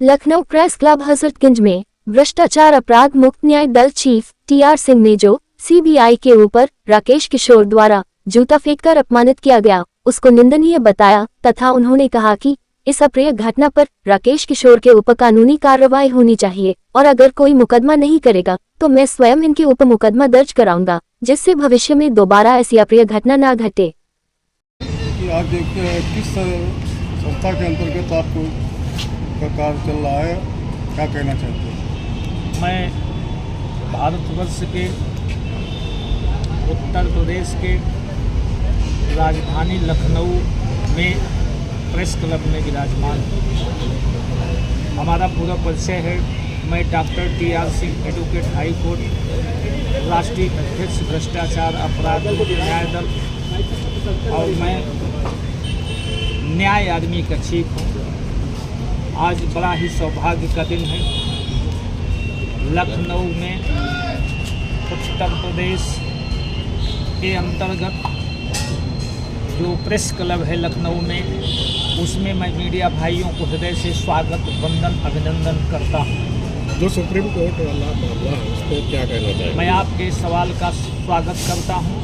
Lucknow press club Hazratganj में भ्रष्टाचार अपराध मुक्त न्याय दल चीफ टीआर सिंह ने जो सीबीआई के ऊपर राकेश किशोर द्वारा जूता फेंककर अपमानित किया गया उसको निंदनीय बताया तथा उन्होंने कहा कि इस अप्रिय घटना पर राकेश किशोर के ऊपर कानूनी कार्रवाई होनी चाहिए और अगर कोई मुकदमा नहीं करेगा तो मैं स्वयं इनके ऊपर मुकदमा दर्ज कराऊंगा जिससे भविष्य में दोबारा ऐसी अप्रिय घटना न घटे। आज किस संस्था के अंतर्गत आपको कार्य चल रहा है, क्या कहना चाहते हैं? मैं भारतवर्ष के उत्तर प्रदेश के राजधानी लखनऊ में प्रेस क्लब में विराजमान हूँ। हमारा पूरा परिचय है। मैं doctor TR Singh advocate high court राष्ट्रीय अध्यक्ष भ्रष्टाचार अपराध न्याय दल और मैं न्याय आदमी का चीफ हूँ। आज बड़ा ही सौभाग्य का दिन है। लखनऊ में उत्तर प्रदेश के अंतर्गत जो प्रेस क्लब है लखनऊ में, उसमें मैं मीडिया भाइयों को हृदय से स्वागत वंदन अभिनंदन करता हूँ। जो सुप्रीम कोर्ट वाला मामला है उस पर क्या कहना चाहिए? मैं आपके सवाल का स्वागत करता हूँ।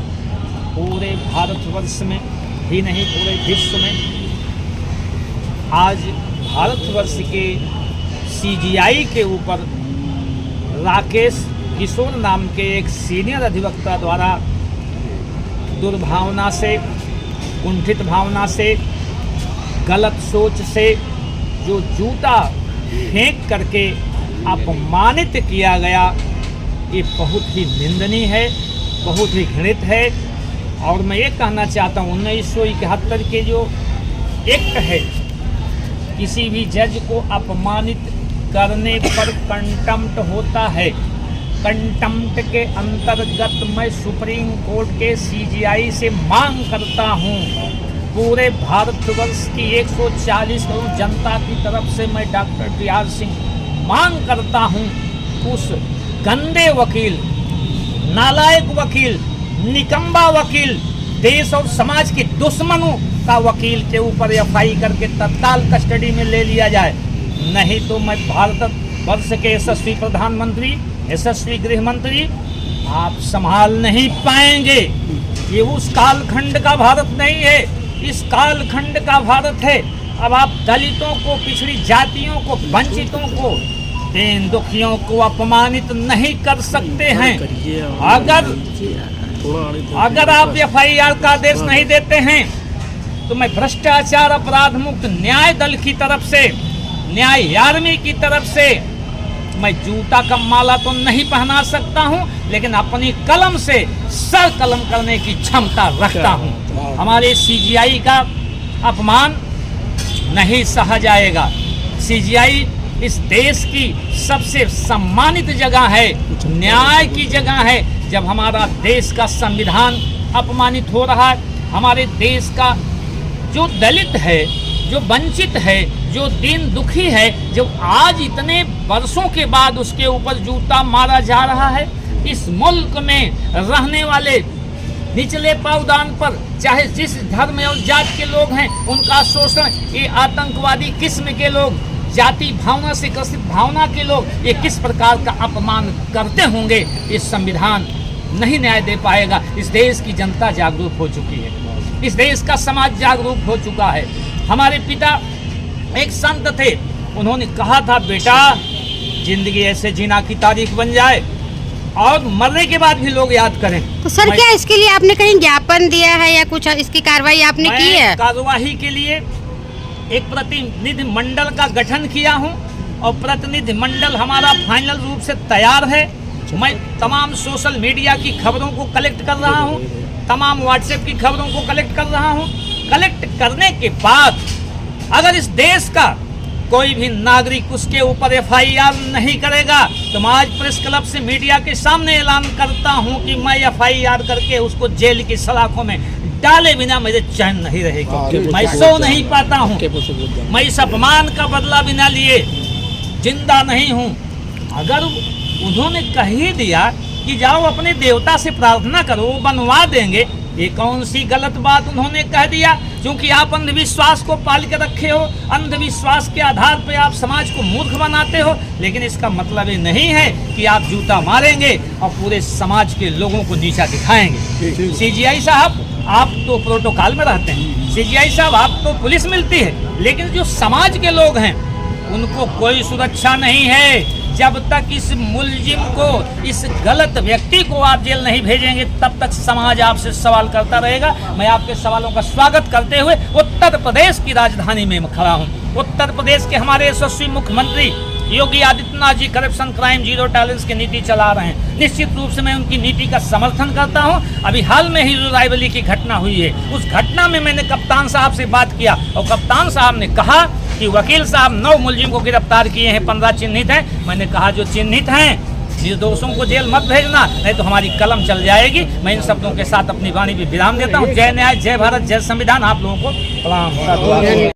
पूरे भारतवर्ष में ही नहीं पूरे विश्व में आज भारतवर्ष के सीजीआई के ऊपर राकेश किशोर नाम के एक सीनियर अधिवक्ता द्वारा दुर्भावना से, कुंठित भावना से, गलत सोच से जो जूता फेंक करके अपमानित किया गया, ये बहुत ही निंदनीय है, बहुत ही घृणित है। और मैं ये कहना चाहता हूँ 1971 के जो एक्ट है, किसी भी जज को अपमानित करने पर कंटेम्प्ट होता है। कंटेम्प्ट के अंतर्गत मैं सुप्रीम कोर्ट के सीजीआई से मांग करता हूँ, पूरे भारतवर्ष की 140 करोड़ जनता की तरफ से मैं डॉक्टर टीआर सिंह मांग करता हूँ, उस गंदे वकील, नालायक वकील, निकम्बा वकील, देश और समाज के दुश्मनों का वकील के ऊपर एफआई करके तत्काल कस्टडी में ले लिया जाए। नहीं तो मैं भारतवर्ष के यशस्वी प्रधानमंत्री, यशस्वी गृह मंत्री आप संभाल नहीं पाएंगे। ये उस कालखंड का भारत नहीं है, इस कालखंड का भारत है। अब आप दलितों को, पिछड़ी जातियों को, वंचितों को, दीन दुखियों को अपमानित नहीं कर सकते हैं। अगर आप एफआईआर का आदेश नहीं देते हैं तो मैं भ्रष्टाचार अपराध मुक्त न्याय दल की तरफ से, न्याय आर्मी की तरफ से मैं जूता का माला तो नहीं पहना सकता हूं, लेकिन अपनी कलम से सर कलम करने की क्षमता रखता हूं। हमारे सीजीआई का अपमान नहीं सहा जाएगा। सीजीआई इस देश की सबसे सम्मानित जगह है, न्याय की जगह है। जब हमारा देश का संविधान अपमानित हो रहा है, हमारे देश का जो दलित है, जो वंचित है, जो दीन दुखी है, जो आज इतने वर्षों के बाद उसके ऊपर जूता मारा जा रहा है, इस मुल्क में रहने वाले निचले पावदान पर चाहे जिस धर्म और जात के लोग हैं उनका शोषण, ये आतंकवादी किस्म के लोग, जाति भावना से ग्रसित भावना के लोग, ये किस प्रकार का अपमान करते होंगे, ये संविधान नहीं न्याय दे पाएगा। इस देश की जनता जागरूक हो चुकी है, इस देश का समाज जागरूक हो चुका है। हमारे पिता एक संत थे, उन्होंने कहा था, बेटा जिंदगी ऐसे जीना की तारीख बन जाए और मरने के बाद भी लोग याद करें। तो सर क्या इसके लिए आपने कहीं ज्ञापन दिया है या कुछ इसकी कार्रवाई आपने की है? कार्यवाही के लिए एक प्रतिनिधि मंडल का गठन किया हूं और प्रतिनिधि मंडल हमारा फाइनल रूप से तैयार है। मैं तमाम सोशल मीडिया की खबरों को कलेक्ट कर रहा हूं, तमाम व्हाट्सएप की खबरों को कलेक्ट कर रहा हूं। कलेक्ट करने के बाद अगर इस देश का कोई भी नागरिक उसके ऊपर एफआईआर नहीं करेगा तो मैं आज प्रेस क्लब से मीडिया के सामने ऐलान करता हूं कि मैं एफआईआर करके उसको जेल की सलाखों में डाले बिना मुझे चैन नहीं रहेगा। मैं सो नहीं पाता हूं, मैं इस अपमान का बदला बिना लिए जिंदा नहीं हूं। अगर उन्होंने कह ही दिया कि जाओ अपने देवता से प्रार्थना करो, वो बनवा देंगे, ये कौन सी गलत बात उन्होंने कह दिया? क्योंकि आप अंधविश्वास को पाल के रखे हो, अंधविश्वास के आधार पर आप समाज को मूर्ख बनाते हो, लेकिन इसका मतलब ये नहीं है कि आप जूता मारेंगे और पूरे समाज के लोगों को नीचा दिखाएंगे। सीजीआई साहब, आप तो प्रोटोकॉल में रहते हैं, सीजीआई साहब आप तो पुलिस मिलती है, लेकिन जो समाज के लोग हैं उनको कोई सुरक्षा नहीं है। जब तक इस मुलजिम को, इस गलत व्यक्ति को आप जेल नहीं भेजेंगे, तब तक समाज आपसे सवाल करता रहेगा। मैं आपके सवालों का स्वागत करते हुए उत्तर प्रदेश की राजधानी में खड़ा हूँ। उत्तर प्रदेश के हमारे यशस्वी मुख्यमंत्री Yogi Adityanath ji corruption crime zero tolerance की नीति चला रहे हैं। निश्चित रूप से मैं उनकी नीति का समर्थन करता हूं। अभी हाल में ही जो रायबरेली की घटना हुई है, उस घटना में मैंने कप्तान साहब से बात किया और कप्तान साहब ने कहा कि वकील साहब 9 मुलजिम को गिरफ्तार किए हैं, 15 चिन्हित हैं। मैंने कहा जो चिन्हित हैं निर्दोषों को जेल मत भेजना, नहीं तो हमारी कलम चल जाएगी। मैं इन शब्दों के साथ अपनी वाणी भी विराम देता हूँ। जय न्याय, जय भारत, जय संविधान। आप लोगों को प्रणाम।